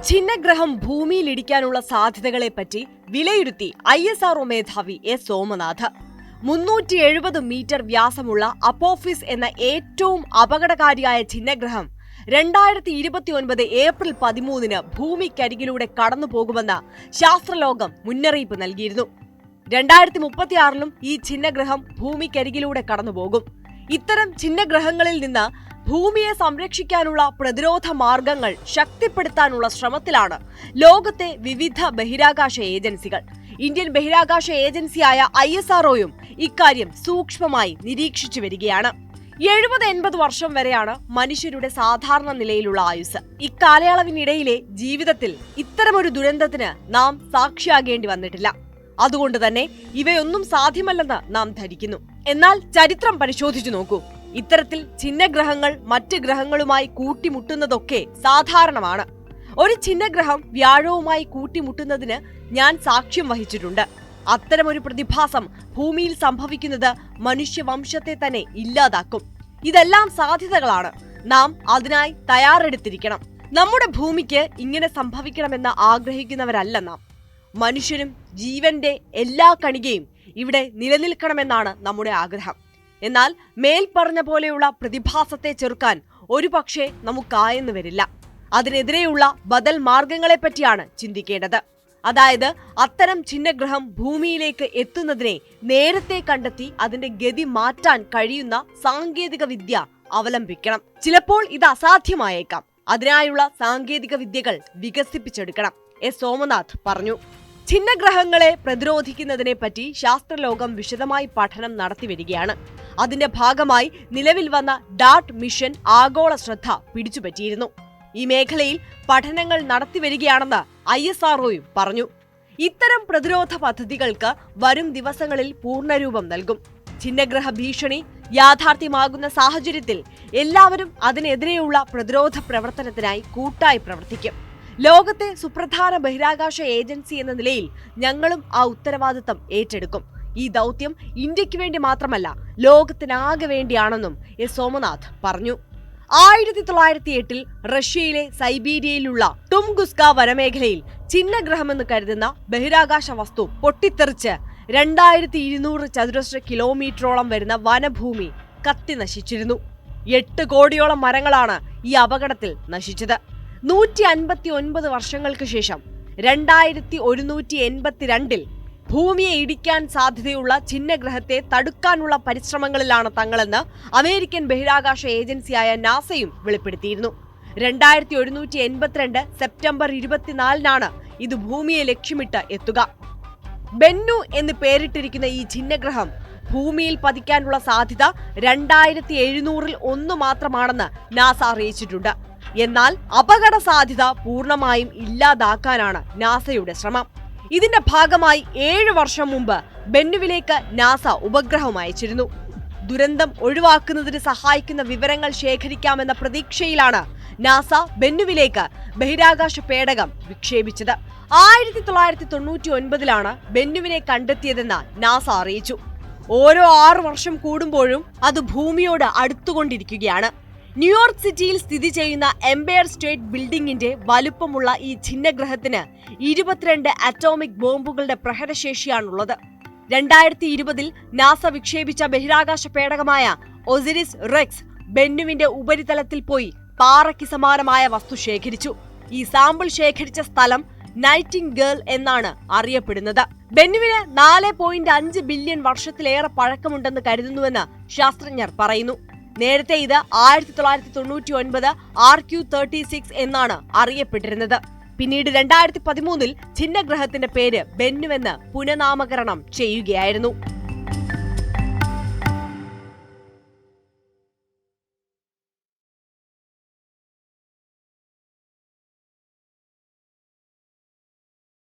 ഛിന്നഗ്രഹം ഭൂമിയിൽ ഇടിക്കാനുള്ള സാധ്യതകളെപ്പറ്റി വിലയിരുത്തി ISRO മേധാവി എസ് സോമനാഥ്. 370 മീറ്റർ വ്യാസമുള്ള അപ്പോഫിസ് എന്ന ഏറ്റവും അപകടകാരിയായ ഛിന്നഗ്രഹം 2029 ഏപ്രിൽ 13 ഭൂമിക്കരികിലൂടെ കടന്നുപോകുമെന്ന് ശാസ്ത്രലോകം മുന്നറിയിപ്പ് നൽകിയിരുന്നു. 2036 ഈ ഛിന്നഗ്രഹം ഭൂമിക്കരികിലൂടെ കടന്നുപോകും. ഇത്തരം ഛിന്നഗ്രഹങ്ങളിൽ നിന്ന് ഭൂമിയെ സംരക്ഷിക്കാനുള്ള പ്രതിരോധ മാർഗങ്ങൾ ശക്തിപ്പെടുത്താനുള്ള ശ്രമത്തിലാണ് ലോകത്തെ വിവിധ ബഹിരാകാശ ഏജൻസികൾ. ഇന്ത്യൻ ബഹിരാകാശ ഏജൻസിയായ ISROയും ഇക്കാര്യം സൂക്ഷ്മമായി നിരീക്ഷിച്ചു വരികയാണ്. 70-80 വർഷം വരെയാണ് മനുഷ്യരുടെ സാധാരണ നിലയിലുള്ള ആയുസ്. ഇക്കാലയളവിനിടയിലെ ജീവിതത്തിൽ ഇത്തരമൊരു ദുരന്തത്തിന് നാം സാക്ഷിയാകേണ്ടി വന്നിട്ടില്ല. അതുകൊണ്ട് തന്നെ ഇവയൊന്നും സാധ്യമല്ലെന്ന് നാം ധരിക്കുന്നു. എന്നാൽ ചരിത്രം പരിശോധിച്ചു നോക്കൂ. ഇത്തരത്തിൽ ഛിന്നഗ്രഹങ്ങൾ മറ്റ് ഗ്രഹങ്ങളുമായി കൂട്ടിമുട്ടുന്നതൊക്കെ സാധാരണമാണ്. ഒരു ഛിന്നഗ്രഹം വ്യാഴവുമായി കൂട്ടിമുട്ടുന്നതിന് ഞാൻ സാക്ഷ്യം വഹിച്ചിട്ടുണ്ട്. അത്തരമൊരു പ്രതിഭാസം ഭൂമിയിൽ സംഭവിക്കുന്നത് മനുഷ്യവംശത്തെ തന്നെ ഇല്ലാതാക്കും. ഇതെല്ലാം സാധ്യതകളാണ്. നാം അതിനായി തയ്യാറെടുത്തിരിക്കണം. നമ്മുടെ ഭൂമിക്ക് ഇങ്ങനെ സംഭവിക്കണമെന്ന് ആഗ്രഹിക്കുന്നവരല്ല നാം. മനുഷ്യനും ജീവന്റെ എല്ലാ കണികയും ഇവിടെ നിലനിൽക്കണമെന്നാണ് നമ്മുടെ ആഗ്രഹം. എന്നാൽ മേൽപ്പറഞ്ഞ പോലെയുള്ള പ്രതിഭാസത്തെ ചെറുക്കാൻ ഒരുപക്ഷെ നമുക്കായെന്ന് വരില്ല. അതിനെതിരെയുള്ള ബദൽ മാർഗങ്ങളെപ്പറ്റിയാണ് ചിന്തിക്കേണ്ടത്. അതായത് അത്തരം ഛിന്നഗ്രഹം ഭൂമിയിലേക്ക് എത്തുന്നതിനെ നേരത്തെ കണ്ടെത്തി അതിന്റെ ഗതി മാറ്റാൻ കഴിയുന്ന സാങ്കേതിക വിദ്യ അവലംബിക്കണം. ചിലപ്പോൾ ഇത് അസാധ്യമായേക്കാം. അതിനായുള്ള സാങ്കേതിക വിദ്യകൾ വികസിപ്പിച്ചെടുക്കണം, എസ് സോമനാഥ് പറഞ്ഞു. ഛിന്നഗ്രഹങ്ങളെ പ്രതിരോധിക്കുന്നതിനെ പറ്റി ശാസ്ത്രലോകം വിശദമായി പഠനം നടത്തിവരികയാണ്. അതിന്റെ ഭാഗമായി നിലവിൽ വന്ന ഡാർട്ട് മിഷൻ ആഗോള ശ്രദ്ധ പിടിച്ചുപറ്റിയിരുന്നു. ഈ മേഖലയിൽ പഠനങ്ങൾ നടത്തിവരികയാണെന്ന് ISROയും പറഞ്ഞു. ഇത്തരം പ്രതിരോധ പദ്ധതികൾക്ക് വരും ദിവസങ്ങളിൽ പൂർണ്ണരൂപം നൽകും. ഛിന്നഗ്രഹ ഭീഷണി യാഥാർത്ഥ്യമാകുന്ന സാഹചര്യത്തിൽ എല്ലാവരും അതിനെതിരെയുള്ള പ്രതിരോധ പ്രവർത്തനത്തിനായി കൂട്ടായി പ്രവർത്തിക്കും. ലോകത്തെ സുപ്രധാന ബഹിരാകാശ ഏജൻസി എന്ന നിലയിൽ ഞങ്ങളും ആ ഉത്തരവാദിത്തം ഏറ്റെടുക്കും. ഈ ദൗത്യം ഇന്ത്യക്ക് വേണ്ടി മാത്രമല്ല, ലോകത്തിനാകെ വേണ്ടിയാണെന്നും എസ് സോമനാഥ് പറഞ്ഞു. 1908 റഷ്യയിലെ സൈബീരിയയിലുള്ള ടുംഗുസ്ക വനമേഖലയിൽ ഛിന്നഗ്രഹമെന്ന് കരുതുന്ന ബഹിരാകാശ വസ്തു പൊട്ടിത്തെറിച്ച് 2200 ചതുരശ്ര കിലോമീറ്ററോളം വരുന്ന വനഭൂമി കത്തി നശിച്ചിരുന്നു. 8 കോടിയോളം മരങ്ങളാണ് ഈ അപകടത്തിൽ നശിച്ചത്. 159 വർഷങ്ങൾക്ക് ശേഷം 2182 ഭൂമിയെ ഇടിക്കാൻ സാധ്യതയുള്ള ഛിന്നഗ്രഹത്തെ തടുക്കാനുള്ള പരിശ്രമങ്ങളിലാണ് തങ്ങളെന്ന് അമേരിക്കൻ ബഹിരാകാശ ഏജൻസിയായ നാസയും വെളിപ്പെടുത്തിയിരുന്നു. 2182 സെപ്റ്റംബർ 24 ഇത് ഭൂമിയെ ലക്ഷ്യമിട്ട് എത്തുക. ബെന്നു എന്ന് പേരിട്ടിരിക്കുന്ന ഈ ഛിന്നഗ്രഹം ഭൂമിയിൽ പതിക്കാനുള്ള സാധ്യത 2700-ൽ 1 മാത്രമാണെന്ന് നാസ അറിയിച്ചിട്ടുണ്ട്. എന്നാൽ അപകട സാധ്യത പൂർണ്ണമായും ഇല്ലാതാക്കാനാണ് നാസയുടെ ശ്രമം. ഇതിന്റെ ഭാഗമായി 7 വർഷം മുമ്പ് ബെന്നുവിലേക്ക് നാസ ഉപഗ്രഹം അയച്ചിരുന്നു. ദുരന്തം ഒഴിവാക്കുന്നതിന് സഹായിക്കുന്ന വിവരങ്ങൾ ശേഖരിക്കാമെന്ന പ്രതീക്ഷയിലാണ് നാസ ബെന്നുവിലേക്ക് ബഹിരാകാശ പേടകം വിക്ഷേപിച്ചത്. 1999 ബെന്നുവിനെ കണ്ടെത്തിയതെന്ന് നാസ അറിയിച്ചു. ഓരോ 6 വർഷം കൂടുമ്പോഴും അത് ഭൂമിയോട് അടുത്തുകൊണ്ടിരിക്കുകയാണ്. ന്യൂയോർക്ക് സിറ്റിയിൽ സ്ഥിതി ചെയ്യുന്ന എംപയർ സ്റ്റേറ്റ് ബിൽഡിംഗിന്റെ വലുപ്പമുള്ള ഈ ഛിന്നഗ്രഹത്തിന് 22 അറ്റോമിക് ബോംബുകളുടെ പ്രഹരശേഷിയാണുള്ളത്. 2020 നാസ വിക്ഷേപിച്ച ബഹിരാകാശ പേടകമായ ഒസിരിസ് റെക്സ് ബെന്നുവിന്റെ ഉപരിതലത്തിൽ പോയി പാറയ്ക്ക് സമാനമായ വസ്തു ശേഖരിച്ചു. ഈ സാമ്പിൾ ശേഖരിച്ച സ്ഥലം നൈറ്റിംഗേൽ എന്നാണ് അറിയപ്പെടുന്നത്. ബെന്നുവിന് 4.5 ബില്യൺ വർഷത്തിലേറെ പഴക്കമുണ്ടെന്ന് കരുതുന്നുവെന്ന് ശാസ്ത്രജ്ഞർ പറയുന്നു. നേരത്തെ ഇത് 1999 RQ-36 എന്നാണ് അറിയപ്പെട്ടിരുന്നത്. പിന്നീട് 2013 ഛിന്നഗ്രഹത്തിന്റെ പേര് ബെന്നുവെന്ന് പുനഃനാമകരണം ചെയ്യുകയായിരുന്നു.